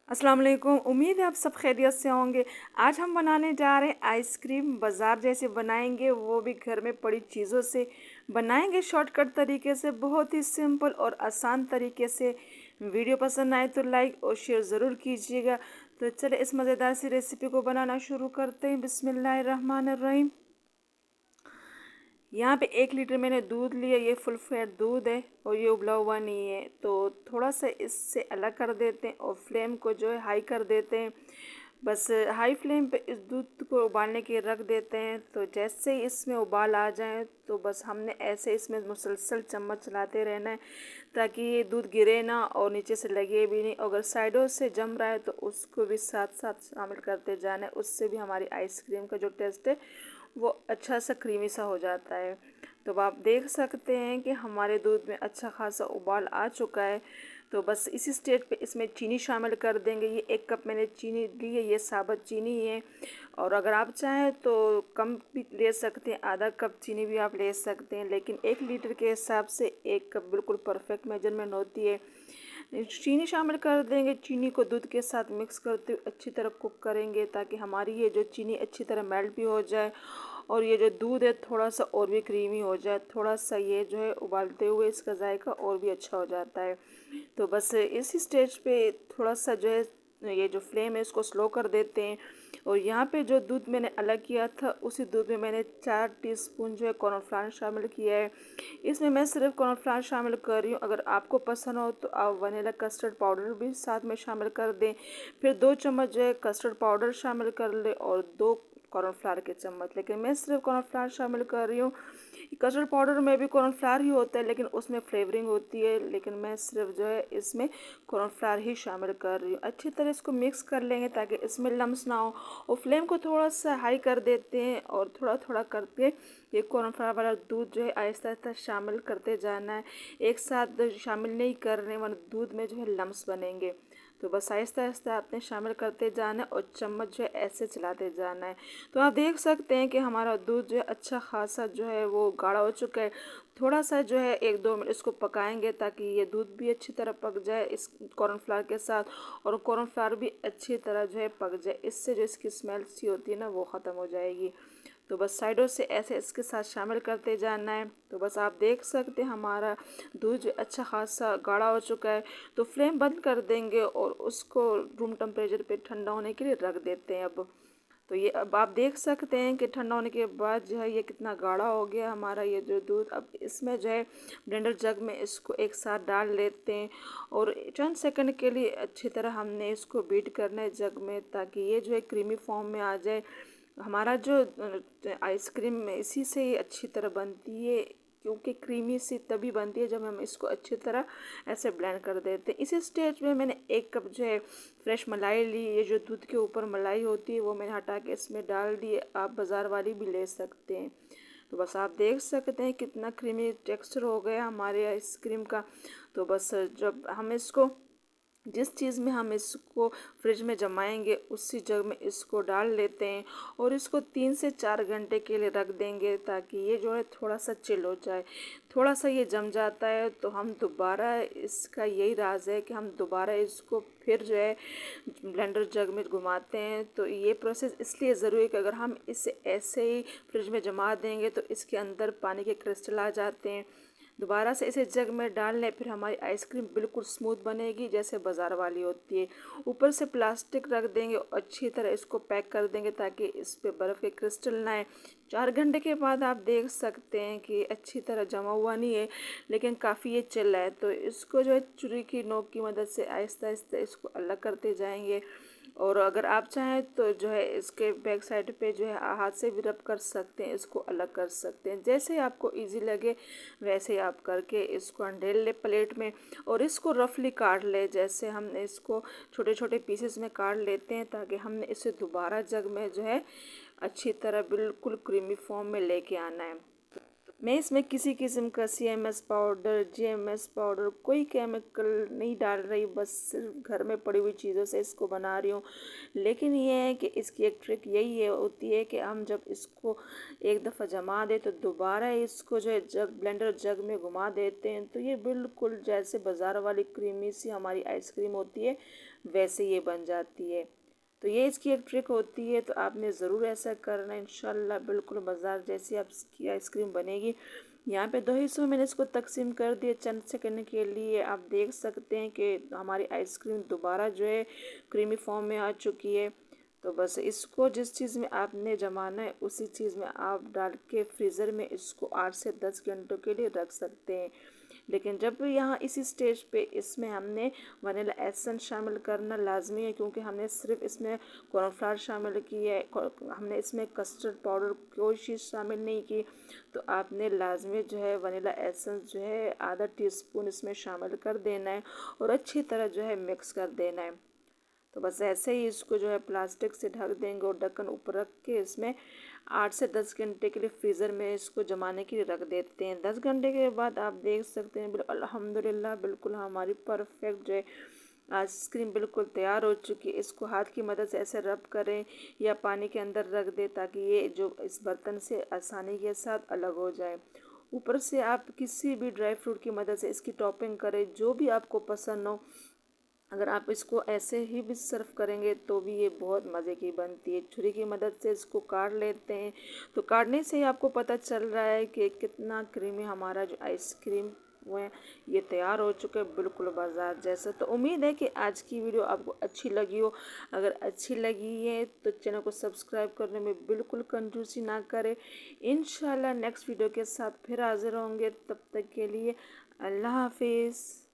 अस्सलाम वालेकुम। उम्मीद है आप सब खैरियत से होंगे। आज हम बनाने जा रहे हैं आइसक्रीम। बाज़ार जैसे बनाएंगे, वो भी घर में पड़ी चीज़ों से बनाएंगे, शॉर्टकट तरीके से, बहुत ही सिंपल और आसान तरीके से। वीडियो पसंद आए तो लाइक और शेयर ज़रूर कीजिएगा। तो चले इस मज़ेदार सी रेसिपी को बनाना शुरू करते हैं। बिस्मिल्लाहिर्रहमानिर्रहीम। यहाँ पे 1 लीटर मैंने दूध लिया। ये फुल फैट दूध है और ये उबला हुआ नहीं है। तो थोड़ा सा इससे अलग कर देते हैं और फ्लेम को जो है हाई कर देते हैं। बस हाई फ्लेम पे इस दूध को उबालने के रख देते हैं। तो जैसे ही इसमें उबाल आ जाए तो बस हमने ऐसे इसमें मुसलसल चम्मच चलाते रहना है ताकि ये दूध गिरे ना और नीचे से लगे भी नहीं। अगर साइडों से जम रहा है तो उसको भी साथ साथ शामिल करते जाना है। उससे भी हमारी आइसक्रीम का जो टेस्ट है वो अच्छा सा क्रीमी सा हो जाता है। तो अब आप देख सकते हैं कि हमारे दूध में अच्छा खासा उबाल आ चुका है। तो बस इसी स्टेज पे इसमें चीनी शामिल कर देंगे। ये 1 कप मैंने चीनी ली है, ये साबुत चीनी है। और अगर आप चाहें तो कम भी ले सकते हैं, आधा कप चीनी भी आप ले सकते हैं, लेकिन 1 लीटर के हिसाब से 1 कप बिल्कुल परफेक्ट मेजरमेंट होती है। चीनी शामिल कर देंगे। चीनी को दूध के साथ मिक्स करते हुए अच्छी तरह कुक करेंगे ताकि हमारी ये जो चीनी अच्छी तरह मेल्ट भी हो जाए और ये जो दूध है थोड़ा सा और भी क्रीमी हो जाए। थोड़ा सा ये जो है उबालते हुए इसका जायका और भी अच्छा हो जाता है। तो बस इसी स्टेज पे थोड़ा सा जो है ये जो फ्लेम है इसको स्लो कर देते हैं। और यहाँ पे जो दूध मैंने अलग किया था उसी दूध में मैंने 4 टीस्पून जो है कॉर्नफ्लावर शामिल किया है। इसमें मैं सिर्फ कॉर्नफ्लावर शामिल कर रही हूँ। अगर आपको पसंद हो तो आप वनीला कस्टर्ड पाउडर भी साथ में शामिल कर दें। फिर 2 चम्मच जो है कस्टर्ड पाउडर शामिल कर लें और 2 कॉर्नफ्लावर के चम्मच, लेकिन मैं सिर्फ कॉर्नफ्लावर शामिल कर रही हूँ। कस्टर्ड पाउडर में भी कॉर्नफ्लावर ही होता है लेकिन उसमें फ्लेवरिंग होती है, लेकिन मैं सिर्फ जो है इसमें कॉर्नफ्लावर ही शामिल कर रही हूँ। अच्छी तरह इसको मिक्स कर लेंगे ताकि इसमें लम्स ना हो। और फ्लेम को थोड़ा सा हाई कर देते हैं और थोड़ा थोड़ा करके ये कॉर्नफ्लावर वाला दूध जो है आहिस्ता आहिस्ता शामिल करते जाना है। एक साथ शामिल नहीं करने वरना दूध में जो है लम्स बनेंगे। तो बस आहिस्ता आहिस्ता आपने शामिल करते जाना है और चम्मच जो है ऐसे चलाते जाना है। तो आप देख सकते हैं कि हमारा दूध जो है अच्छा खासा जो है वो गाढ़ा हो चुका है। थोड़ा सा जो है 1-2 मिनट इसको पकाएंगे ताकि ये दूध भी अच्छी तरह पक जाए इस कॉर्नफ्लावर के साथ और कॉर्नफ्लावर भी अच्छी तरह जो है पक जाए। इससे जो इसकी स्मेल सी होती है ना वो ख़त्म हो जाएगी। तो बस साइडों से ऐसे इसके साथ शामिल करते जाना है। तो बस आप देख सकते हैं हमारा दूध जो अच्छा खासा गाढ़ा हो चुका है। तो फ्लेम बंद कर देंगे और उसको रूम टेम्परेचर पे ठंडा होने के लिए रख देते हैं। अब तो ये अब आप देख सकते हैं कि ठंडा होने के बाद जो है ये कितना गाढ़ा हो गया हमारा ये जो दूध। अब इसमें जो है ब्लेंडर जग में इसको एक साथ डाल लेते हैं और चंद सेकंड के लिए अच्छी तरह हमने इसको बीट करना है जग में ताकि ये जो है क्रीमी फॉर्म में आ जाए। हमारा जो आइसक्रीम इसी से ही अच्छी तरह बनती है, क्योंकि क्रीमी सी तभी बनती है जब हम इसको अच्छी तरह ऐसे ब्लेंड कर देते हैं। इसी स्टेज में मैंने 1 कप जो है फ्रेश मलाई ली। ये जो दूध के ऊपर मलाई होती है वो मैंने हटा के इसमें डाल दी। आप बाज़ार वाली भी ले सकते हैं। तो बस आप देख सकते हैं कितना क्रीमी टेक्सचर हो गया हमारे आइसक्रीम का। तो बस जब हम इसको जिस चीज़ में हम इसको फ्रिज में जमाएंगे उसी जग में इसको डाल लेते हैं और इसको 3 से 4 घंटे के लिए रख देंगे ताकि ये जो है थोड़ा सा चिल हो जाए। थोड़ा सा ये जम जाता है तो हम दोबारा इसका यही राज है कि हम दोबारा इसको फिर जो है ब्लेंडर जग में घुमाते हैं। तो ये प्रोसेस इसलिए ज़रूरी है कि अगर हम इसे ऐसे ही फ्रिज में जमा देंगे तो इसके अंदर पानी के क्रिस्टल आ जाते हैं। दोबारा से इसे जग में डाल लें फिर हमारी आइसक्रीम बिल्कुल स्मूथ बनेगी जैसे बाज़ार वाली होती है। ऊपर से प्लास्टिक रख देंगे और अच्छी तरह इसको पैक कर देंगे ताकि इस पे बर्फ़ के क्रिस्टल ना आए। 4 घंटे के बाद आप देख सकते हैं कि अच्छी तरह जमा हुआ नहीं है लेकिन काफ़ी ये चिल है। तो इसको जो है छुरी की नोक की मदद से आहिस्ता आहिस्ता इसको अलग करते जाएंगे। और अगर आप चाहें तो जो है इसके बैक साइड पे जो है हाथ से भी रब कर सकते हैं, इसको अलग कर सकते हैं। जैसे आपको इजी लगे वैसे आप करके इसको अंडेल ले प्लेट में और इसको रफली काट ले। जैसे हम इसको छोटे छोटे पीसेस में काट लेते हैं ताकि हमने इसे दोबारा जग में जो है अच्छी तरह बिल्कुल क्रीमी फॉर्म में लेके आना है। मैं इसमें किसी किस्म का CMS पाउडर, GMS पाउडर, कोई केमिकल नहीं डाल रही, बस सिर्फ घर में पड़ी हुई चीज़ों से इसको बना रही हूँ। लेकिन ये है कि इसकी एक ट्रिक यही है होती है कि हम जब इसको एक दफ़ा जमा दें तो दोबारा इसको जो है जग ब्लेंडर जग में घुमा देते हैं तो ये बिल्कुल जैसे बाज़ार वाली क्रीमी सी हमारी आइसक्रीम होती है वैसे ये बन जाती है। तो ये इसकी एक ट्रिक होती है, तो आपने ज़रूर ऐसा करना है। इंशाल्लाह बिल्कुल बाज़ार जैसी आपकी आइसक्रीम बनेगी। यहाँ पे 2 हिस्सों में मैंने इसको तकसीम कर दिया चंद सेकंड के लिए। आप देख सकते हैं कि हमारी आइसक्रीम दोबारा जो है क्रीमी फॉर्म में आ चुकी है। तो बस इसको जिस चीज़ में आपने जमाना है उसी चीज़ में आप डाल के फ्रीज़र में इसको 8 से 10 घंटों के लिए रख सकते हैं। लेकिन जब यहाँ इसी स्टेज पे इसमें हमने वनीला एसेंस शामिल करना लाजमी है, क्योंकि हमने सिर्फ इसमें कॉर्नफ्लावर शामिल की है, हमने इसमें कस्टर्ड पाउडर कोई चीज़ शामिल नहीं की। तो आपने लाजमी जो है वनीला एसेंस जो है आधा टीस्पून इसमें शामिल कर देना है और अच्छी तरह जो है मिक्स कर देना है। तो बस ऐसे ही इसको जो है प्लास्टिक से ढक देंगे और ढक्कन ऊपर रख के इसमें 8 से 10 घंटे के लिए फ्रीज़र में इसको जमाने के लिए रख देते हैं। 10 घंटे के बाद आप देख सकते हैं अल्हम्दुलिल्लाह बिल्कुल हमारी परफेक्ट जो है आइसक्रीम बिल्कुल तैयार हो चुकी है। इसको हाथ की मदद से ऐसे रब करें या पानी के अंदर रख दें ताकि ये जो इस बर्तन से आसानी के साथ अलग हो जाए। ऊपर से आप किसी भी ड्राई फ्रूट की मदद से इसकी टॉपिंग करें, जो भी आपको पसंद हो। अगर आप इसको ऐसे ही भी सर्व करेंगे तो भी ये बहुत मज़े की बनती है। छुरी की मदद से इसको काट लेते हैं, तो काटने से ही आपको पता चल रहा है कि कितना क्रीमी हमारा जो आइसक्रीम वो है ये तैयार हो चुका है बिल्कुल बाज़ार जैसा। तो उम्मीद है कि आज की वीडियो आपको अच्छी लगी हो। अगर अच्छी लगी है तो चैनल को सब्सक्राइब करने में बिल्कुल कंजूसी ना करें। इंशाल्लाह नेक्स्ट वीडियो के साथ फिर हाजिर होंगे, तब तक के लिए अल्लाह हाफिज़।